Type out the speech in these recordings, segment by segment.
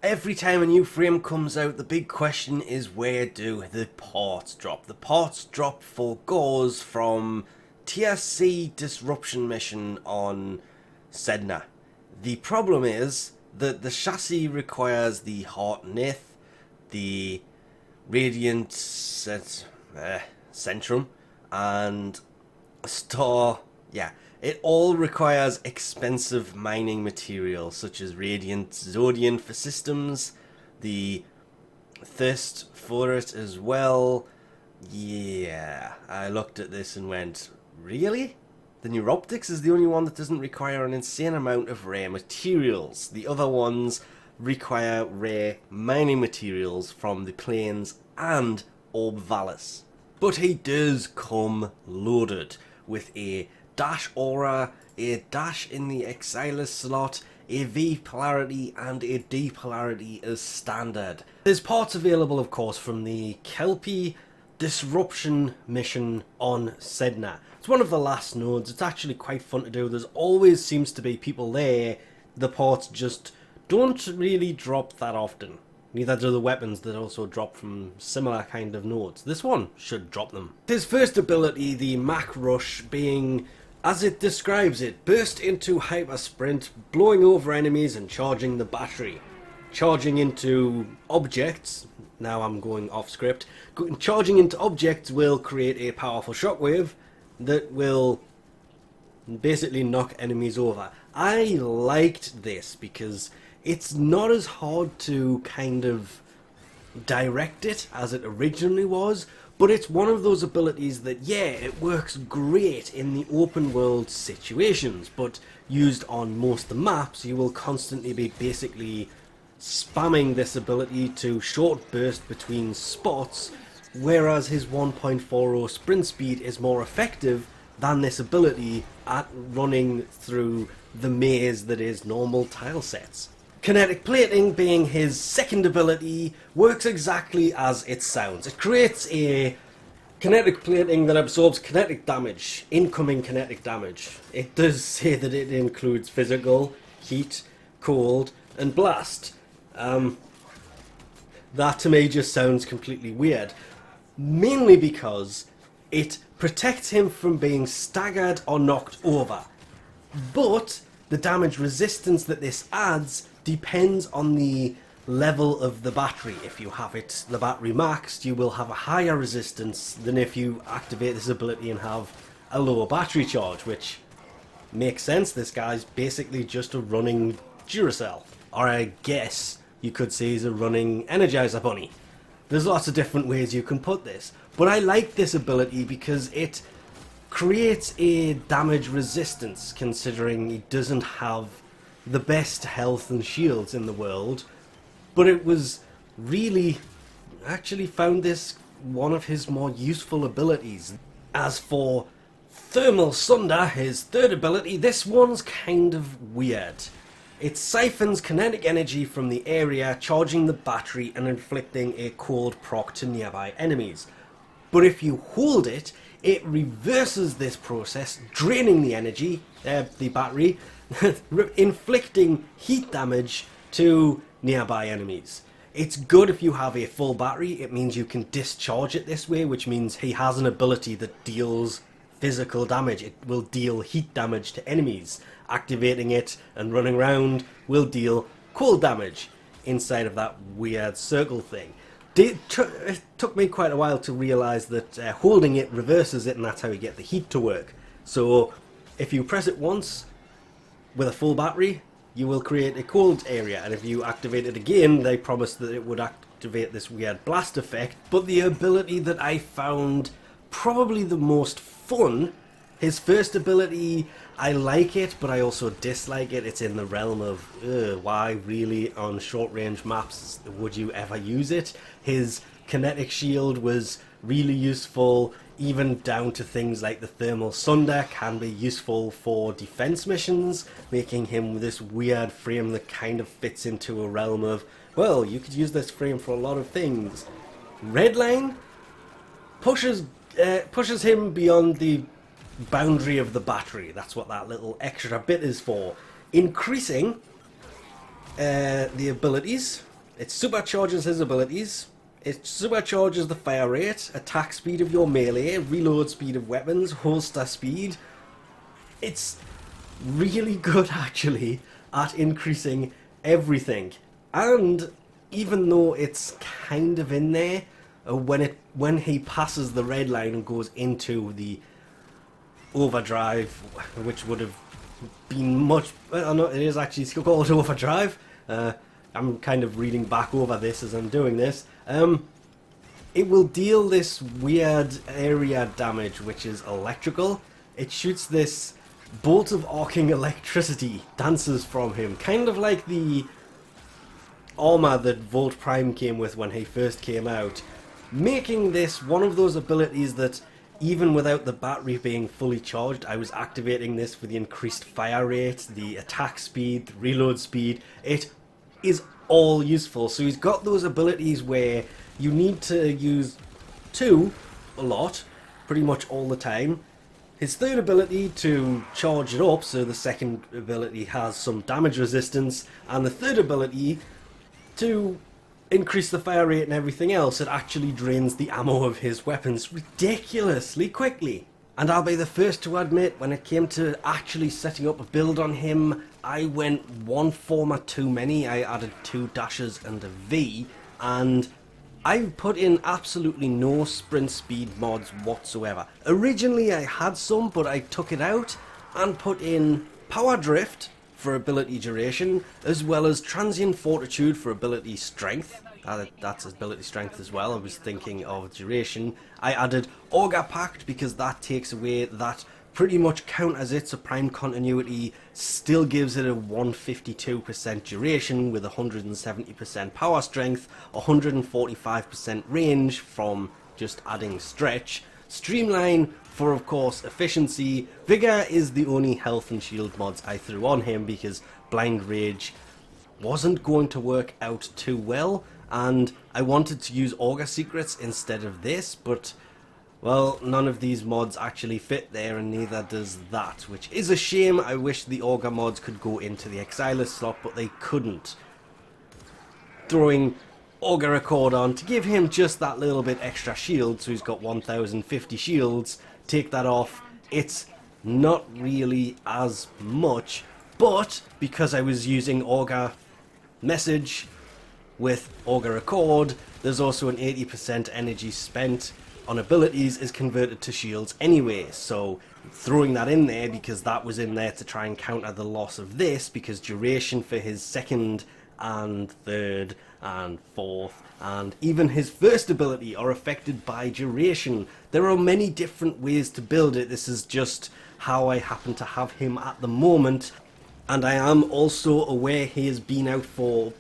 Every time a new frame comes out, the big question is where do the parts drop? The parts drop for Gauss from TSC Disruption Mission on Sedna. The problem is that the chassis requires the Heart-Nith, the Radiant Centrum, and Star. Yeah, it all requires expensive mining materials such as Radiant Zodian for systems, the Thirst for it as well. Yeah, I looked at this and went, really? The Neuroptics is the only one that doesn't require an insane amount of rare materials. The other ones require rare mining materials from the plains and Orb Vallis. But he does come loaded with a dash aura, a dash in the Exiler slot, a V polarity and a D polarity as standard. There's parts available of course from the Kelpie Disruption mission on Sedna. It's one of the last nodes. It's actually quite fun to do. There's always seems to be people there. The parts just don't really drop that often. Neither do the weapons that also drop from similar kind of nodes. This one should drop them. His first ability, the Mach Rush, being, as it describes it, burst into hyper sprint, blowing over enemies and charging the battery. Charging into objects, now I'm going off script, charging into objects will create a powerful shockwave that will basically knock enemies over. I liked this because it's not as hard to kind of direct it as it originally was, but it's one of those abilities that, yeah, it works great in the open world situations, but used on most of the maps, you will constantly be basically spamming this ability to short burst between spots, whereas his 1.40 sprint speed is more effective than this ability at running through the maze that is normal tile sets. Kinetic Plating, being his second ability, works exactly as it sounds. It creates a kinetic plating that absorbs kinetic damage, incoming kinetic damage. It does say that it includes physical, heat, cold, and blast. That to me just sounds completely weird. Mainly because it protects him from being staggered or knocked over. But the damage resistance that this adds depends on the level of the battery. If you have the battery maxed, you will have a higher resistance than if you activate this ability and have a lower battery charge, which makes sense. This guy's basically just a running Duracell. Or I guess you could say he's a running Energizer Bunny. There's lots of different ways you can put this, but I like this ability because it creates a damage resistance, considering he doesn't have the best health and shields in the world. But it was really, actually found this one of his more useful abilities. As for Thermal Sunder, his third ability, this one's kind of weird. It siphons kinetic energy from the area, charging the battery and inflicting a cold proc to nearby enemies. But if you hold it, it reverses this process, draining the energy, the battery, inflicting heat damage to nearby enemies. It's good if you have a full battery. It means you can discharge it this way, which means he has an ability that deals physical damage. It will deal heat damage to enemies. Activating it and running around will deal cold damage inside of that weird circle thing. It took me quite a while to realise that holding it reverses it, and that's how you get the heat to work. So if you press it once with a full battery, you will create a cold area, and if you activate it again, they promised that it would activate this weird blast effect. But the ability that I found probably the most fun, his first ability, I like it, but I also dislike it. It's in the realm of, why really on short range maps would you ever use it? His kinetic shield was really useful, even down to things like the Thermal Sunder can be useful for defense missions, making him this weird frame that kind of fits into a realm of, well, you could use this frame for a lot of things. Redline pushes him beyond the boundary of the battery. That's what that little extra bit is for. Increasing the abilities it supercharges his abilities. It supercharges the fire rate, attack speed of your melee, reload speed of weapons, holster speed. It's really good actually at increasing everything. And even though it's kind of in there, when he passes the red line and goes into the overdrive, which would have been much... I know it is actually called overdrive. I'm kind of reading back over this as I'm doing this. It will deal this weird area damage, which is electrical. It shoots this bolt of arcing electricity, dances from him, kind of like the armor that Volt Prime came with when he first came out, making this one of those abilities that even without the battery being fully charged, I was activating this for the increased fire rate, the attack speed, the reload speed. It is all useful. So he's got those abilities where you need to use two a lot, pretty much all the time. His third ability to charge it up, so the second ability has some damage resistance, and the third ability to increase the fire rate and everything else. It actually drains the ammo of his weapons ridiculously quickly. And I'll be the first to admit, when it came to actually setting up a build on him, I went one former too many. I added 2 dashes and a V, and I put in absolutely no sprint speed mods whatsoever. Originally I had some, but I took it out and put in power drift for ability duration, as well as transient fortitude for ability strength. That's ability strength as well. I was thinking of duration. I added Auger Pact because that takes away that pretty much counters it, so Prime Continuity still gives it a 152% duration with 170% power strength, 145% range from just adding stretch. Streamline for, of course, efficiency. Vigor is the only health and shield mods I threw on him because Blind Rage wasn't going to work out too well, and I wanted to use Auger Secrets instead of this, but well, none of these mods actually fit there, and neither does that, which is a shame. I wish the Auger mods could go into the Exilus slot, but they couldn't. Throwing Auger Accord on to give him just that little bit extra shield, so he's got 1050 shields. Take that off, it's not really as much, but because I was using Auger Message with Auger Accord, there's also an 80% energy spent on abilities is converted to shields anyway, so throwing that in there because that was in there to try and counter the loss of this, because duration for his second and third and fourth and even his first ability are affected by duration. There are many different ways to build it. This is just how I happen to have him at the moment, and I am also aware he has been out for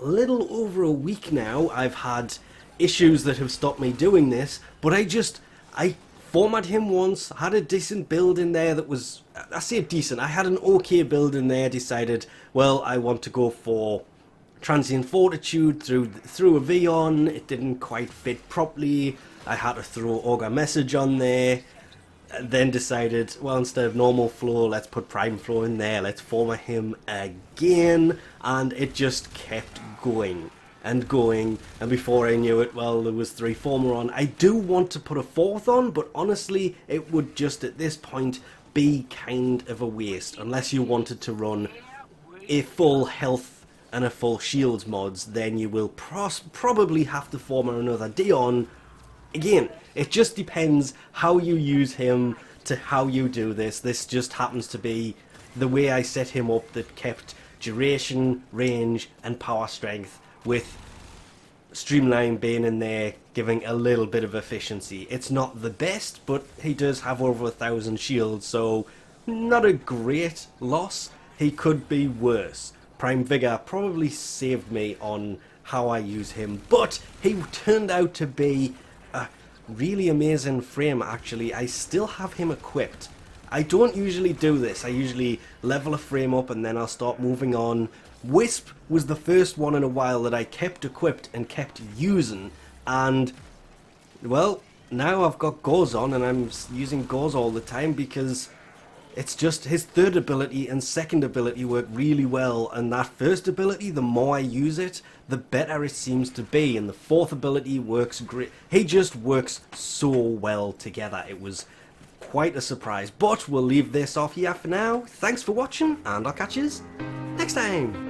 a little over a week now. I've had issues that have stopped me doing this, but I formatted him once, had a decent build in there that was, I say decent, I had an okay build in there, decided, well, I want to go for Transient Fortitude, threw a V on, it didn't quite fit properly, I had to throw Auger Message on there, then decided, well, instead of normal flow, let's put Prime Flow in there, let's format him again, and it just kept going and going, and before I knew it, well, there was 3 former on. I do want to put a 4th on, but honestly, it would just at this point be kind of a waste, unless you wanted to run a full health and a full shields mods. Then you will probably have to former another Dion. Again, it just depends how you use him to how you do this. This just happens to be the way I set him up, that kept duration, range, and power strength, with Streamline being in there giving a little bit of efficiency. It's not the best, but he does have over 1,000 shields, so not a great loss. He could be worse. Prime Vigor probably saved me on how I use him, but he turned out to be a really amazing frame actually. I still have him equipped. I don't usually do this. I usually level a frame up and then I'll start moving on. Wisp was the first one in a while that I kept equipped and kept using, and well, now I've got Gauss on and I'm using Gauss all the time because It's just his third ability and second ability work really well, and that first ability, the more I use it, the better it seems to be, and the fourth ability works great. He just works so well together. It was quite a surprise, but we'll leave this off here for now. Thanks for watching, and I'll catch you next time.